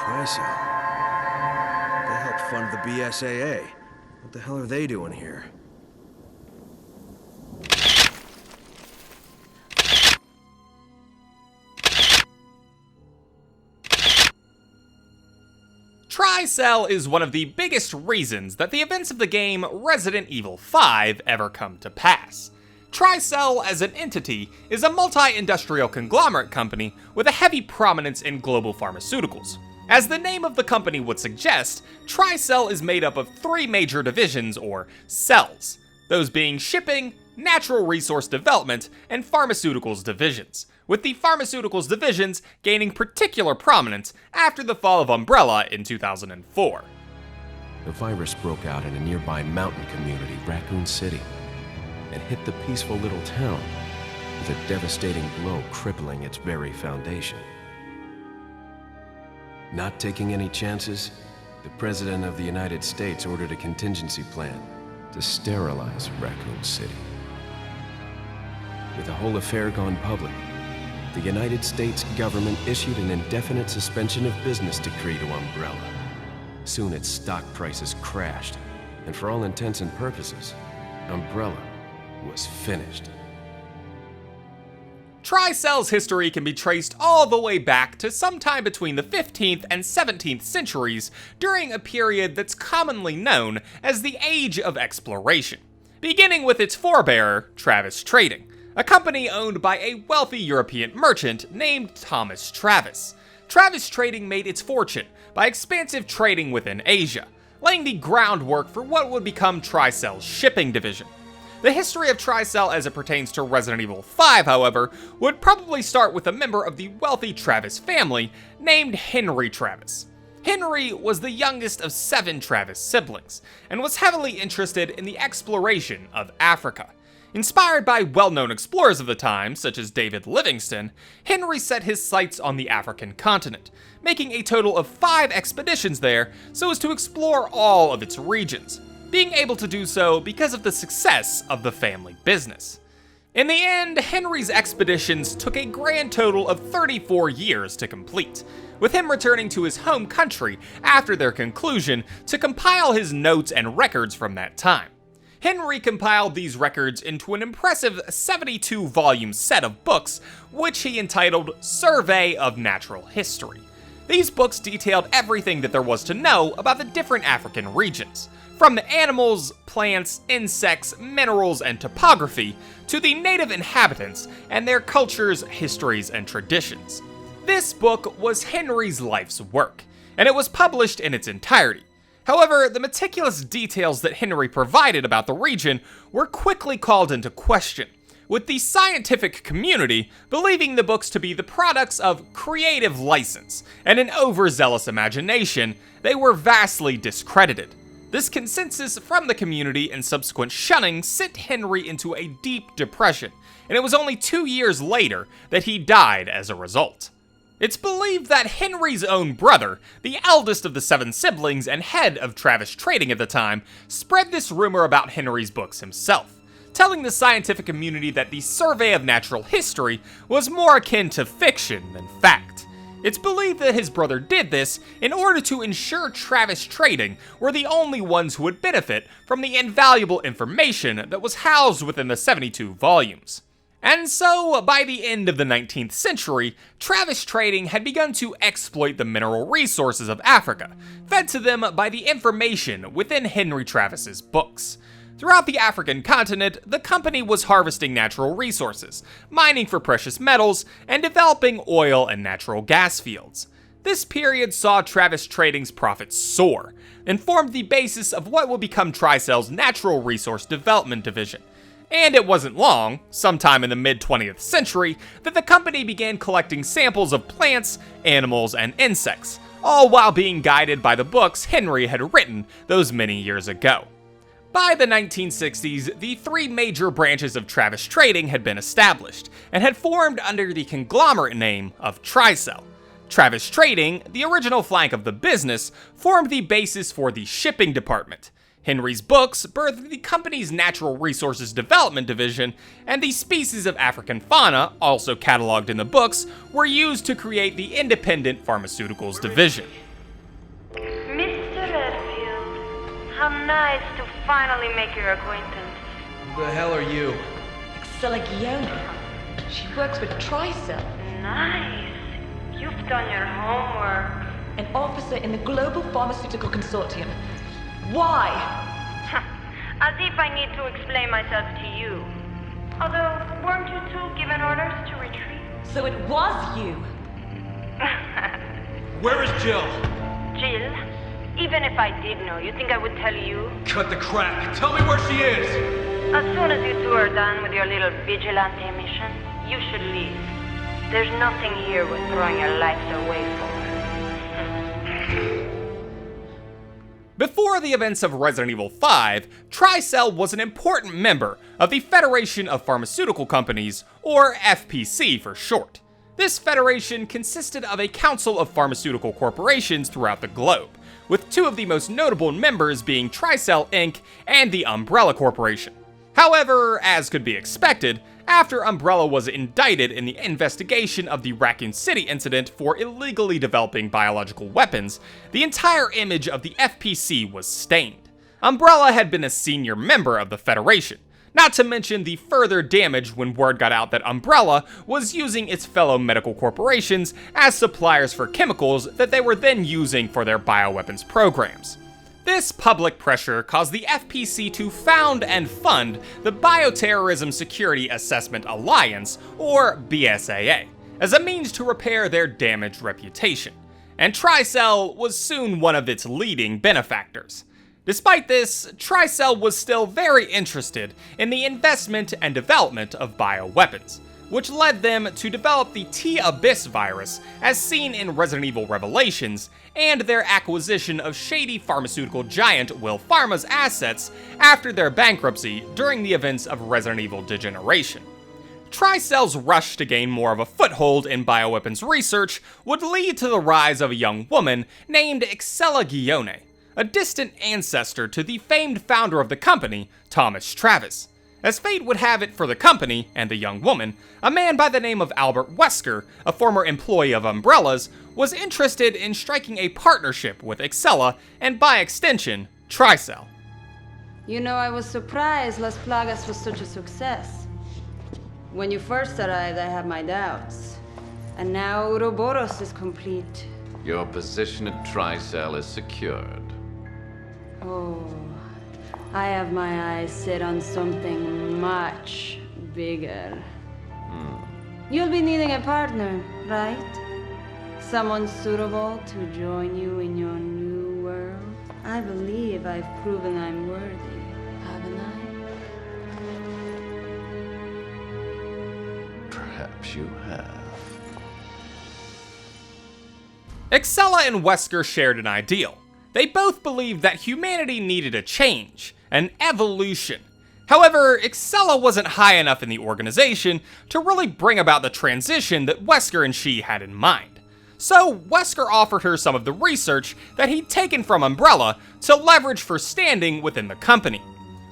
Tricell. They helped fund the BSAA. What the hell are they doing here? Tricell is one of the biggest reasons that the events of the game Resident Evil 5 ever come to pass. Tricell as an entity is a multi-industrial conglomerate company with a heavy prominence in global pharmaceuticals. As the name of the company would suggest, Tricell is made up of three major divisions or cells, those being shipping, natural resource development, and pharmaceuticals divisions, with the pharmaceuticals divisions gaining particular prominence after the fall of Umbrella in 2004. The virus broke out in a nearby mountain community, Raccoon City, and hit the peaceful little town with a devastating blow crippling its very foundation. Not taking any chances, the President of the United States ordered a contingency plan to sterilize Raccoon City. With the whole affair gone public, the United States government issued an indefinite suspension of business decree to Umbrella. Soon its stock prices crashed, and for all intents and purposes, Umbrella was finished. Tricell's history can be traced all the way back to sometime between the 15th and 17th centuries during a period that's commonly known as the Age of Exploration, beginning with its forebearer, Travis Trading, a company owned by a wealthy European merchant named Thomas Travis. Travis Trading made its fortune by expansive trading within Asia, laying the groundwork for what would become Tricell's shipping division. The history of Tricell as it pertains to Resident Evil 5, however, would probably start with a member of the wealthy Travis family named Henry Travis. Henry was the youngest of 7 Travis siblings, and was heavily interested in the exploration of Africa. Inspired by well-known explorers of the time, such as David Livingstone, Henry set his sights on the African continent, making a total of 5 expeditions there so as to explore all of its regions, being able to do so because of the success of the family business. In the end, Henry's expeditions took a grand total of 34 years to complete, with him returning to his home country after their conclusion to compile his notes and records from that time. Henry compiled these records into an impressive 72-volume set of books, which he entitled Survey of Natural History. These books detailed everything that there was to know about the different African regions, from the animals, plants, insects, minerals, and topography, to the native inhabitants and their cultures, histories, and traditions. This book was Henry's life's work, and it was published in its entirety. However, the meticulous details that Henry provided about the region were quickly called into question, with the scientific community believing the books to be the products of creative license and an overzealous imagination. They were vastly discredited. This consensus from the community and subsequent shunning sent Henry into a deep depression, and it was only 2 years later that he died as a result. It's believed that Henry's own brother, the eldest of the 7 siblings and head of Travis Trading at the time, spread this rumor about Henry's books himself, telling the scientific community that the Survey of Natural History was more akin to fiction than fact. It's believed that his brother did this in order to ensure Travis Trading were the only ones who would benefit from the invaluable information that was housed within the 72 volumes. And so, by the end of the 19th century, Travis Trading had begun to exploit the mineral resources of Africa, fed to them by the information within Henry Travis's books. Throughout the African continent, the company was harvesting natural resources, mining for precious metals, and developing oil and natural gas fields. This period saw Travis Trading's profits soar, and formed the basis of what would become Tricell's Natural Resource Development Division. And it wasn't long, sometime in the mid-20th century, that the company began collecting samples of plants, animals, and insects, all while being guided by the books Henry had written those many years ago. By the 1960s, the 3 major branches of Travis Trading had been established, and had formed under the conglomerate name of Tricell. Travis Trading, the original flank of the business, formed the basis for the shipping department. Henry's books birthed the company's Natural Resources Development Division, and the species of African fauna, also cataloged in the books, were used to create the independent Pharmaceuticals Division. How nice to finally make your acquaintance. Who the hell are you? Excelligione. She works for Tricell, Nice. You've done your homework. an officer in the Global Pharmaceutical Consortium. Why? As if I need to explain myself to you. Although, weren't you two given orders to retreat? So it was you. Where is Jill? Jill, even if I did know, you think I would tell you? Cut the crap. Tell me where she is. As soon as you two are done with your little vigilante mission, you should leave. There's nothing here worth throwing your lives away for. Before the events of Resident Evil 5, Tricell was an important member of the Federation of Pharmaceutical Companies, or FPC for short. This federation consisted of a council of pharmaceutical corporations throughout the globe, with two of the most notable members being Tricell Inc. and the Umbrella Corporation. However, as could be expected, after Umbrella was indicted in the investigation of the Raccoon City incident for illegally developing biological weapons, the entire image of the FPC was stained. Umbrella had been a senior member of the Federation, not to mention the further damage when word got out that Umbrella was using its fellow medical corporations as suppliers for chemicals that they were then using for their bioweapons programs. This public pressure caused the FPC to found and fund the Bioterrorism Security Assessment Alliance, or BSAA, as a means to repair their damaged reputation, and Tricell was soon one of its leading benefactors. Despite this, Tricell was still very interested in the investment and development of bioweapons, which led them to develop the T-Abyss virus as seen in Resident Evil Revelations, and their acquisition of shady pharmaceutical giant Will Pharma's assets after their bankruptcy during the events of Resident Evil Degeneration. Tricell's rush to gain more of a foothold in bioweapons research would lead to the rise of a young woman named Excelligione, a distant ancestor to the famed founder of the company, Thomas Travis. As fate would have it for the company and the young woman, a man by the name of Albert Wesker, a former employee of Umbrella's, was interested in striking a partnership with Excella and, by extension, Tricell. You know, I was surprised Las Plagas was such a success. When you first arrived, I had my doubts. And now Ouroboros is complete. Your position at Tricell is secured. Oh, I have my eyes set on something much bigger. You'll be needing a partner, right? Someone suitable to join you in your new world? I believe I've proven I'm worthy, haven't I? Perhaps you have. Excella and Wesker shared an ideal. They both believed that humanity needed a change, an evolution. However, Excella wasn't high enough in the organization to really bring about the transition that Wesker and she had in mind. So, Wesker offered her some of the research that he'd taken from Umbrella to leverage for standing within the company.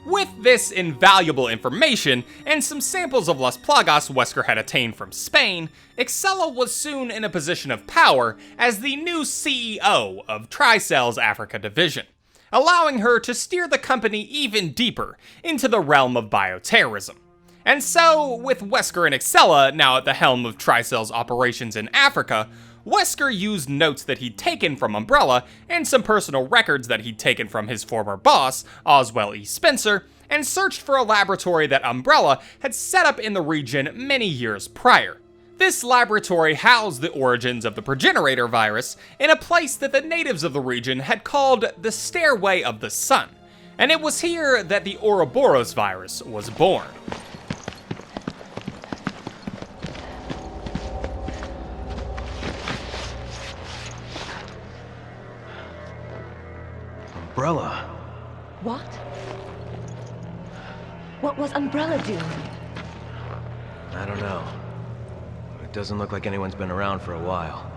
With this invaluable information and some samples of Las Plagas Wesker had attained from Spain, Excella was soon in a position of power as the new CEO of Tricell's Africa division, allowing her to steer the company even deeper into the realm of bioterrorism. And so, with Wesker and Excella now at the helm of Tricell's operations in Africa, Wesker used notes that he'd taken from Umbrella and some personal records that he'd taken from his former boss, Oswell E. Spencer, and searched for a laboratory that Umbrella had set up in the region many years prior. This laboratory housed the origins of the progenitor virus in a place that the natives of the region had called the Stairway of the Sun, and it was here that the Ouroboros virus was born. Umbrella. What? What was Umbrella doing? I don't know. It doesn't look like anyone's been around for a while.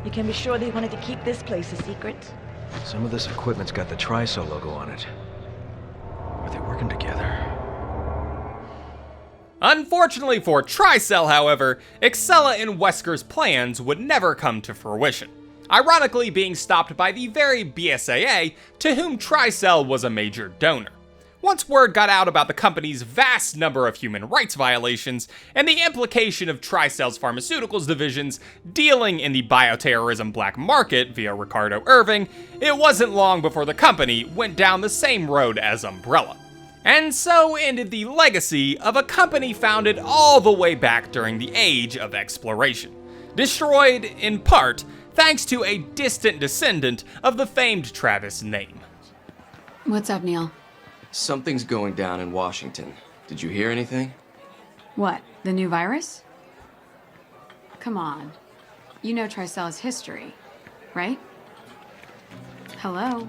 You can be sure they wanted to keep this place a secret. Some of this equipment's got the Tricell logo on it. Are they working together? Unfortunately for Tricell, however, Excella and Wesker's plans would never come to fruition. ironically being stopped by the very BSAA to whom Tricell was a major donor. Once word got out about the company's vast number of human rights violations and the implication of Tricell's pharmaceuticals divisions dealing in the bioterrorism black market via Ricardo Irving, it wasn't long before the company went down the same road as Umbrella. And so ended the legacy of a company founded all the way back during the age of exploration, destroyed in part thanks to a distant descendant of the famed Travis name. What's up, Neil? Something's going down in Washington. Did you hear anything? What, the new virus? Come on. You know Tricell's history, right? Hello?